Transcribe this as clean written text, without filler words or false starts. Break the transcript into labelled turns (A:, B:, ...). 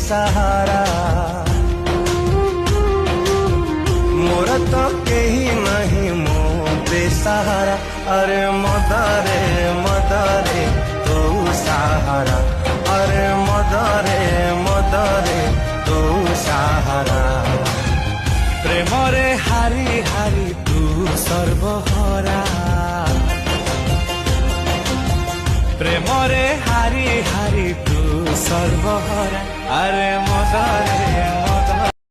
A: ସାହାରା मोर तो कहीं नहीं मो बेसहारा अरे मदरे मदरे तू सहारा अरे मदरे मदरे तू सहारा प्रेम रे हारी हारी तू सर्वहरा प्रेम रे हारी हारी तू सर्वहरा अरे मदरे